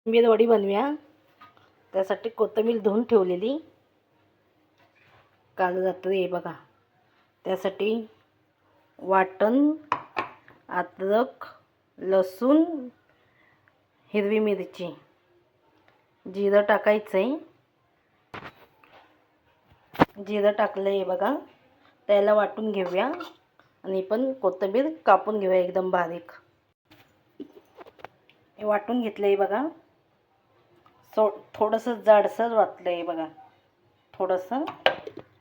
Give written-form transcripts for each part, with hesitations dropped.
कोथिंबीर वडी बनवूया. त्यासाठी कोथिंबीर धुवून ठेवलेली काढलं जातं हे बघा. त्यासाठी वाटण, अद्रक, लसूण, हिरवी मिरची, जिरं टाकायचं आहे. जिरं टाकलं आहे बघा. त्याला वाटून घेऊया आणि पण कोथिंबीर कापून घेऊया एकदम बारीक. हे वाटून घेतलं आहे बघा. थोडंसं जाडसर वाटलं आहे बघा थोडंसं.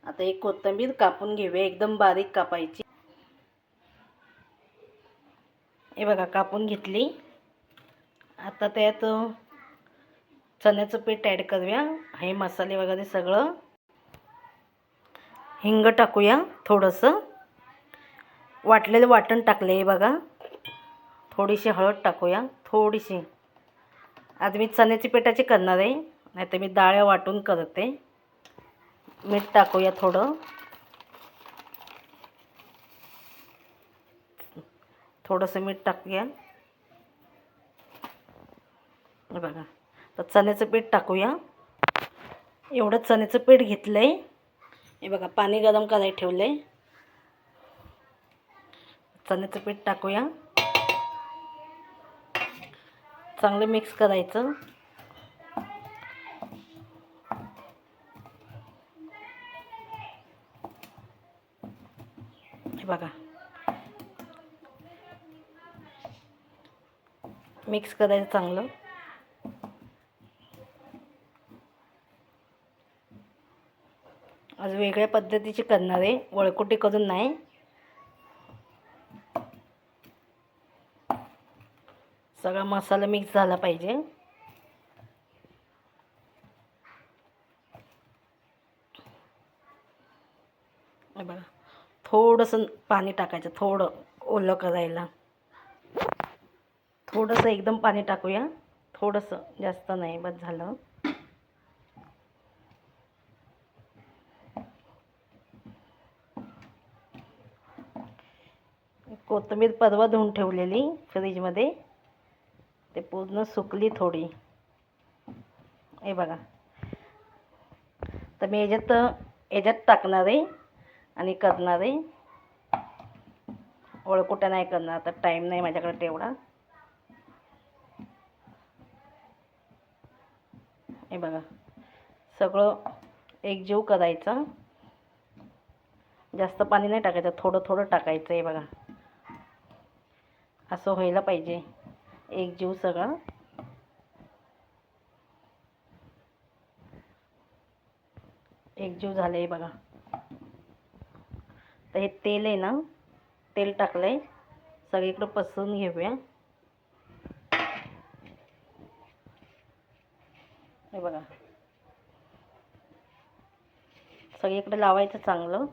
आता एक कोथिंबीर कापून घेऊया एकदम बारीक कापायची. हे बघा कापून घेतली. आता त्यात चण्याचं पीठ ॲड करूया. हे मसाले वगैरे सगळं. हिंग टाकूया थोडंसं. वाटलेलं वाटण टाकलं आहे बघा. थोडीशी हळद टाकूया थोडीशी. आज मी चण्याची पिठाची करणार आहे, नाही तर मी डाळ वाटून करते. मीठ टाकूया थोडं. थोडंसं मीठ टाकूया. हे बघा. तर चण्याचं पीठ टाकूया. एवढं चण्याचं पीठ घेतलं आहे. हे बघा पाणी गरम करायला ठेवलं आहे. चण्याचं पीठ टाकूया. चांगलं मिक्स करायचं. हे बघा मिक्स करायचं चांगलं. आज वेगळ्या पद्धतीची करणार आहे, वळकुटी करून नाही. सगळा मसाला मिक्स झाला पाहिजे. बघा थोडंसं पाणी टाकायचं, थोडं ओलं करायला. थोडंसं एकदम पाणी टाकूया. थोडंसं, जास्त नाही, बस झालं. कोथिंबीर परवा धुवून ठेवलेली फ्रीजमध्ये, ते पूर्ण सुकली थोडी. हे बघा. तर मी याच्यात टाकणार आहे आणि करणार आहे. वळकुट्या नाही करणार, तर टाईम नाही माझ्याकडे तेवढा. हे बघा सगळं एकजीव करायचं. जास्त पाणी नाही टाकायचं, थोडं थोडं टाकायचं. हे बघा असं व्हायला पाहिजे एकजीव सगळं. एकजीव झालं आहे बघा. तर हे तेल आहे ना, तेल टाकलं आहे. सगळीकडं पसरून घेऊया. हे बघा सगळीकडे लावायचं चांगलं.